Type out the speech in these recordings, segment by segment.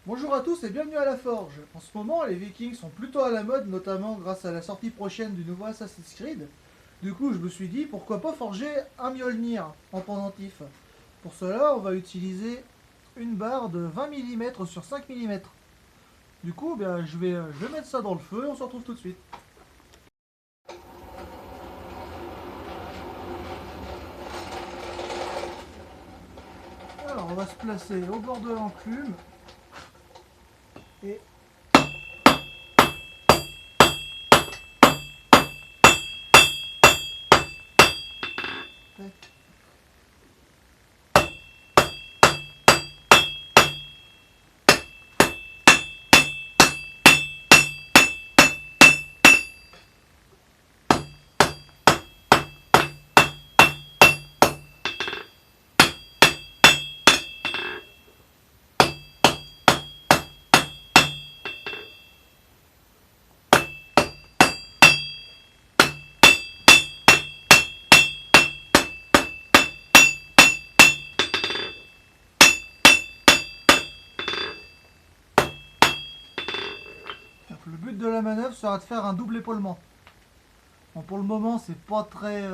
Bonjour à tous et bienvenue à la Forge. En ce moment, les Vikings sont plutôt à la mode, notamment grâce à la sortie prochaine du nouveau Assassin's Creed. Du coup, je me suis dit, pourquoi pas forger un Mjolnir en pendentif. Pour cela, on va utiliser une barre de 20 mm sur 5 mm. Du coup, je vais mettre ça dans le feu et on se retrouve tout de suite. Alors, on va se placer au bord de l'enclume et tac. Donc, le but de la manœuvre sera de faire un double épaulement. Bon, pour le moment, c'est pas très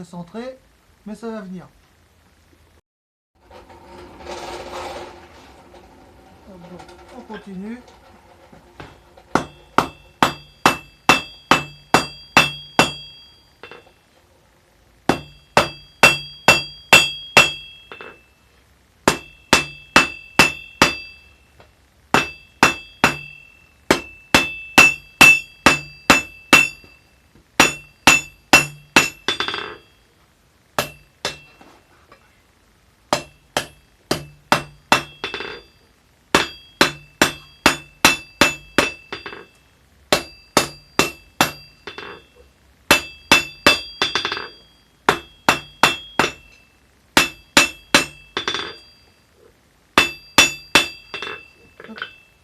centré, mais ça va venir. Donc, on continue.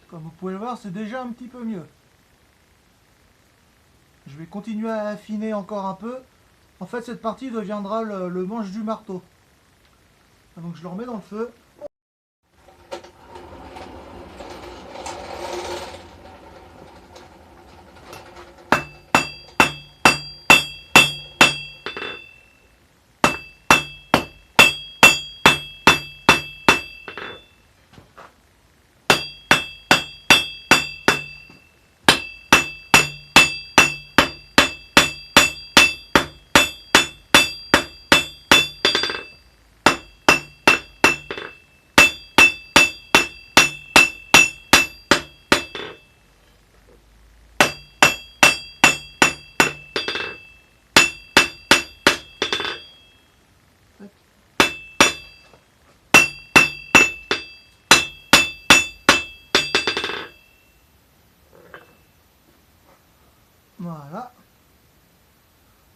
Comme vous pouvez le voir, c'est déjà un petit peu mieux. Je vais continuer à affiner encore un peu. En fait, cette partie deviendra le manche du marteau. Donc je le remets dans le feu. Voilà.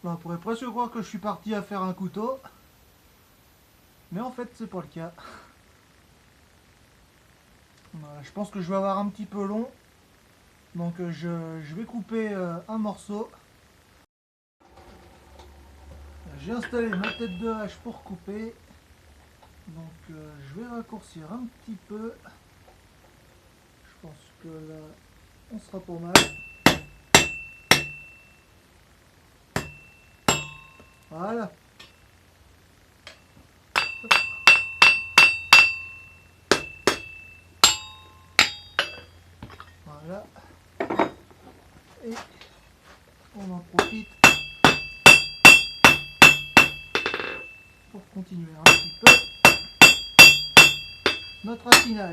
Là, on pourrait presque croire que je suis parti à faire un couteau. Mais en fait, c'est pas le cas. Voilà, je pense que je vais avoir un petit peu long. Donc je vais couper un morceau. J'ai installé ma tête de hache pour couper. Donc je vais raccourcir un petit peu. Je pense que là, on sera pas mal. Voilà. Voilà. Et on en profite pour continuer un petit peu notre affinage.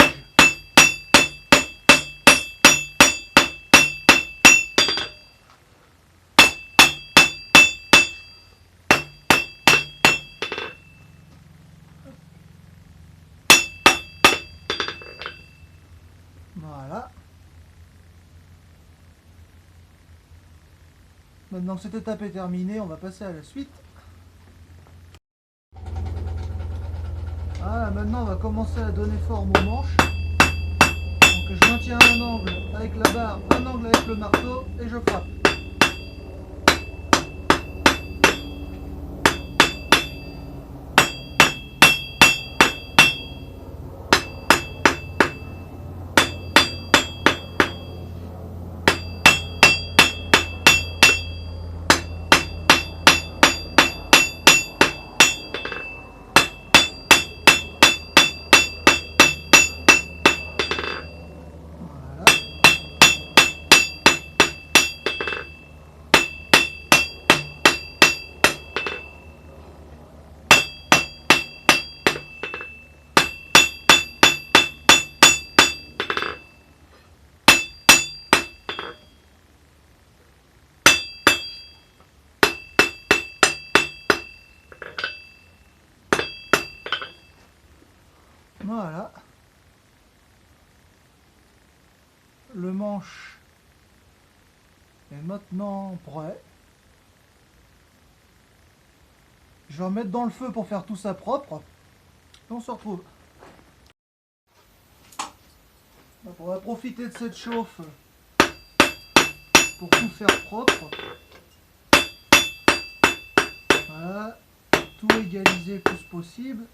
Voilà. Maintenant que cette étape est terminée, on va passer à la suite. Voilà, maintenant on va commencer à donner forme aux manches. Donc je maintiens un angle avec la barre, un angle avec le marteau et je frappe. Voilà. Le manche est maintenant prêt. Je vais en mettre dans le feu pour faire tout ça propre. Et on se retrouve. Donc on va profiter de cette chauffe pour tout faire propre. Voilà. Tout égaliser le plus possible.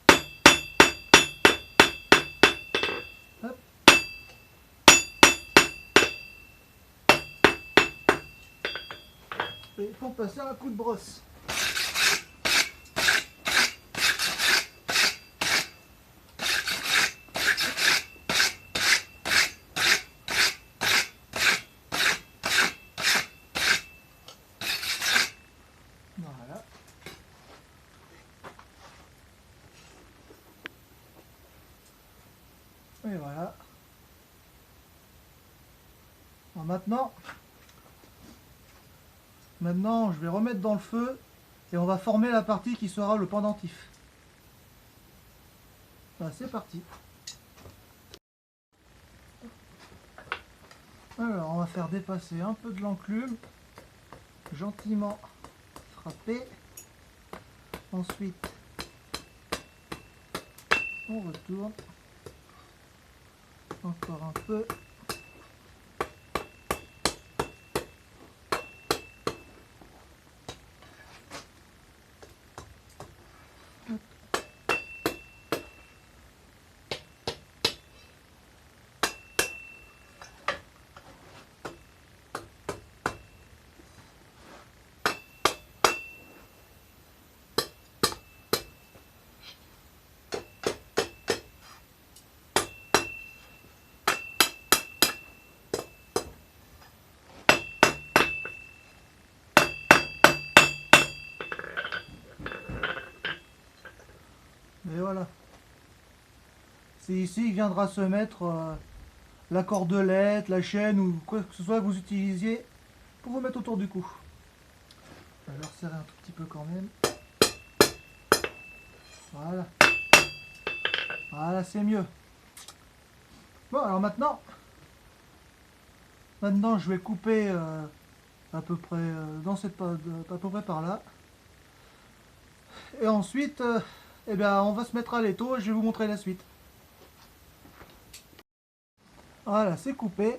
Hop. Et pour passer un coup de brosse. Voilà. Et voilà. Bon, maintenant, je vais remettre dans le feu et on va former la partie qui sera le pendentif. Voilà, c'est parti. Alors, on va faire dépasser un peu de l'enclume, gentiment frapper. Ensuite, on retourne. Encore un peu. Et voilà. C'est ici que viendra se mettre la cordelette, la chaîne ou quoi que ce soit que vous utilisiez pour vous mettre autour du cou. Je vais le resserrer un tout petit peu quand même. Voilà. Voilà, c'est mieux. Bon, alors maintenant je vais couper à peu près à peu près par là. Et ensuite, eh bien, on va se mettre à l'étau et je vais vous montrer la suite. Voilà, c'est coupé.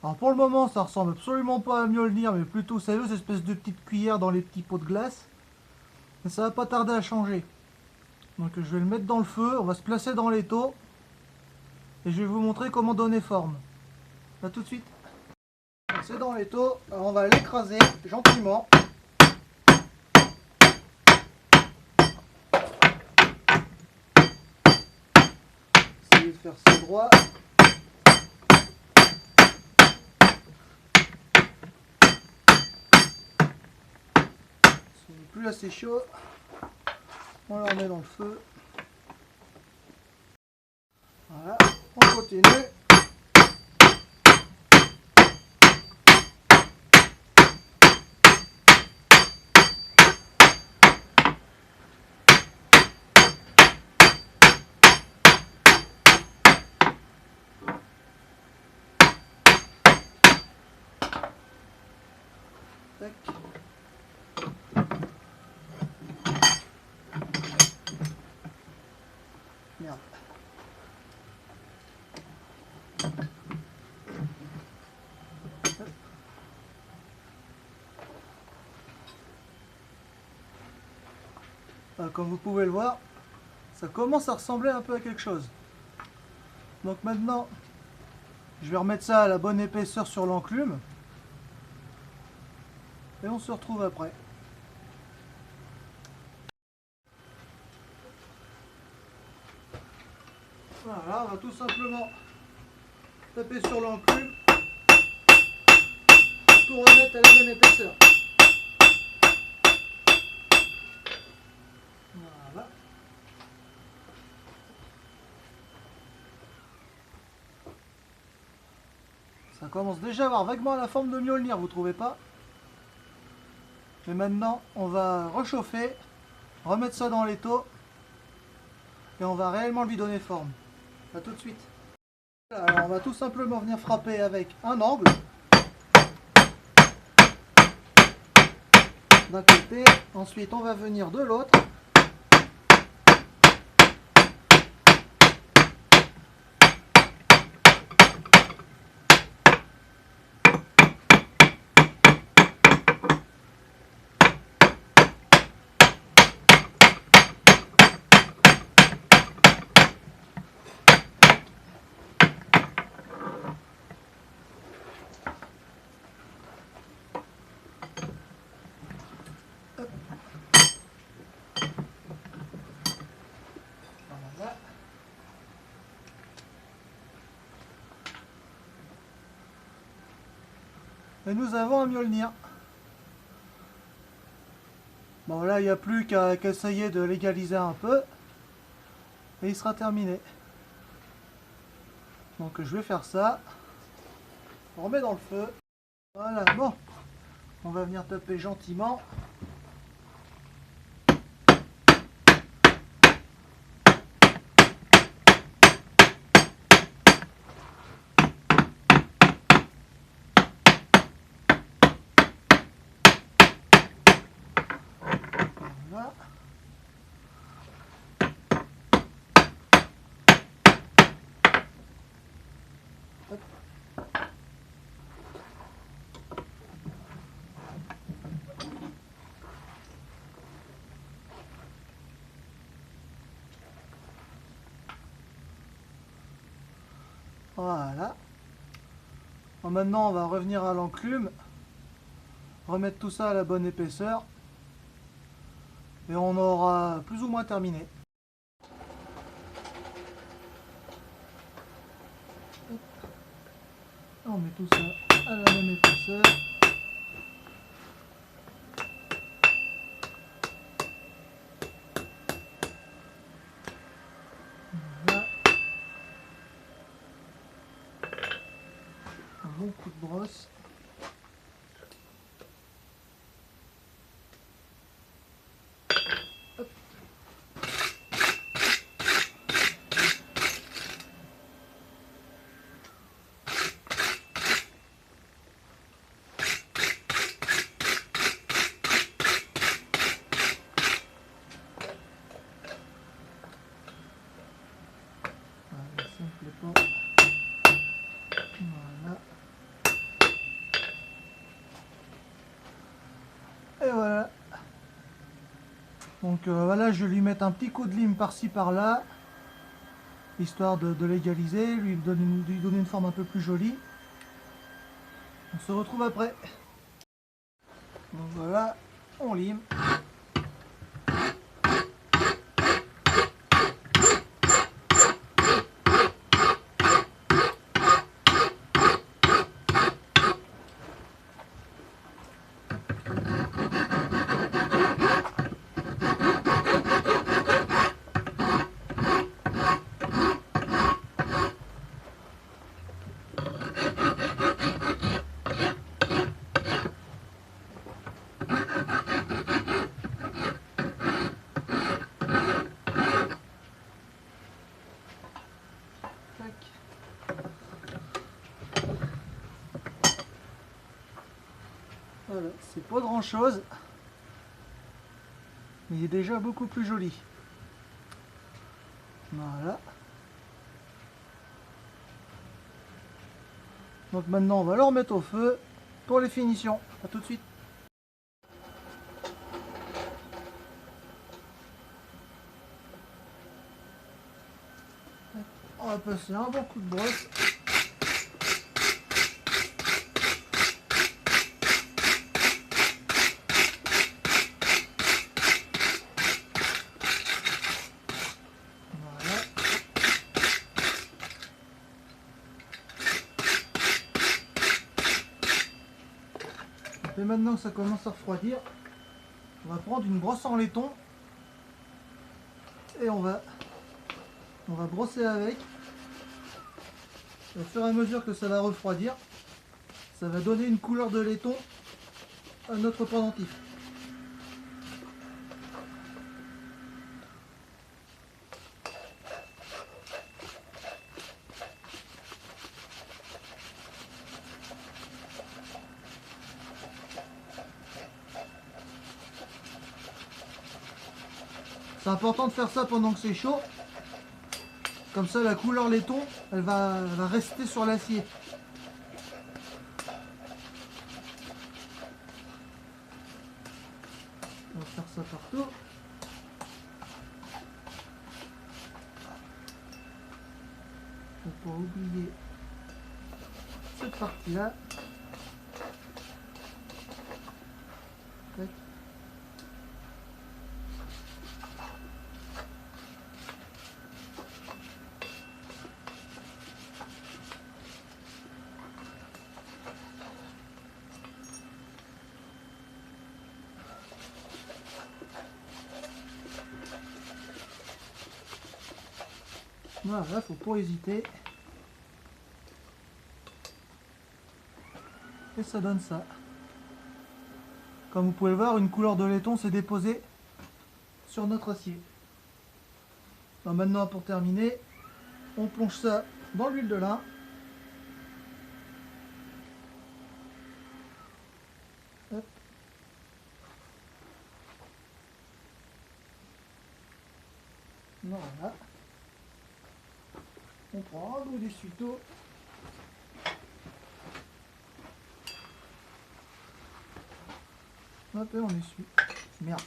Alors pour le moment, ça ressemble absolument pas à Mjolnir, mais plutôt, vous savez, cette espèce de petite cuillère dans les petits pots de glace. Mais ça va pas tarder à changer. Donc je vais le mettre dans le feu, on va se placer dans l'étau. Et je vais vous montrer comment donner forme. A tout de suite. C'est dans l'étau, alors on va l'écraser gentiment. Essayez de faire ça droit. Si on n'est plus assez chaud, on le remet dans le feu. Voilà, on continue. Tac. Merde. Comme vous pouvez le voir, ça commence à ressembler un peu à quelque chose. Donc maintenant, je vais remettre ça à la bonne épaisseur sur l'enclume. Et on se retrouve après. Voilà, on va tout simplement taper sur l'enclume pour tout remettre à la même épaisseur. Voilà. Ça commence déjà à avoir vaguement la forme de Mjolnir, vous trouvez pas? Mais maintenant, on va rechauffer, remettre ça dans l'étau et on va réellement lui donner forme. A tout de suite. Alors on va tout simplement venir frapper avec un angle d'un côté, ensuite on va venir de l'autre. Voilà. Et nous avons un Mjolnir. Bon là il n'y a plus qu'à essayer de l'égaliser un peu. Et il sera terminé. Donc je vais faire ça. On remet dans le feu. Voilà, bon. On va venir taper gentiment. Voilà. Hop. Voilà. Bon, maintenant on va revenir à l'enclume, remettre tout ça à la bonne épaisseur et on aura plus ou moins terminé. On met tout ça à la même épaisseur. Voilà. Un bon coup de brosse. Hop. Voilà, ça me plaît pas. Voilà. Et voilà. Donc voilà, je vais lui mettre un petit coup de lime par-ci par-là, histoire de l'égaliser, lui donner une forme un peu plus jolie. On se retrouve après. Donc voilà, on lime. Voilà, c'est pas grand chose, mais il est déjà beaucoup plus joli. Voilà. Donc maintenant on va le remettre au feu pour les finitions. A tout de suite. On va passer un bon coup de brosse. Voilà. Et maintenant que ça commence à refroidir, on va prendre une brosse en laiton et on va brosser avec. Et au fur et à mesure que ça va refroidir, ça va donner une couleur de laiton à notre pendentif. C'est important de faire ça pendant que c'est chaud. Comme ça, la couleur laiton, elle va rester sur l'acier. On va faire ça partout. Pour pas oublier cette partie-là. Voilà, faut pas hésiter. Et ça donne ça. Comme vous pouvez le voir, une couleur de laiton s'est déposée sur notre acier. Alors maintenant, pour terminer, on plonge ça dans l'huile de lin. Hop. Voilà. On prend un bout d'essuie-tout. Hop, et on essuie. Merde.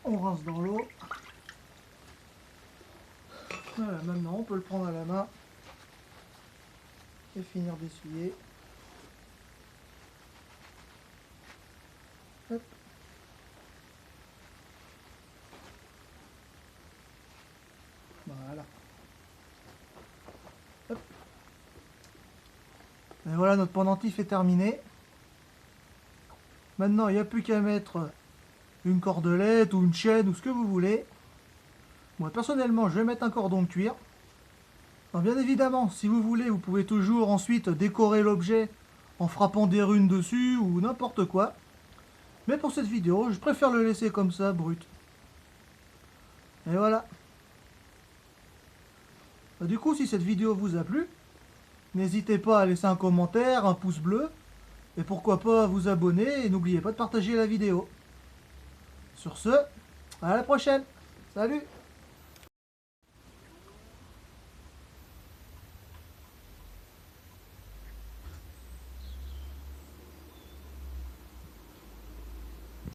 On rince dans l'eau. Voilà, maintenant on peut le prendre à la main et finir d'essuyer. Hop. Voilà. Hop. Et voilà, notre pendentif est terminé. Maintenant, il n'y a plus qu'à mettre une cordelette ou une chaîne ou ce que vous voulez. Moi, personnellement, je vais mettre un cordon de cuir. Alors, bien évidemment, si vous voulez, vous pouvez toujours ensuite décorer l'objet en frappant des runes dessus ou n'importe quoi. Mais pour cette vidéo, je préfère le laisser comme ça, brut. Et voilà. Du coup, si cette vidéo vous a plu, n'hésitez pas à laisser un commentaire, un pouce bleu, et pourquoi pas vous abonner, et n'oubliez pas de partager la vidéo. Sur ce, à la prochaine. Salut!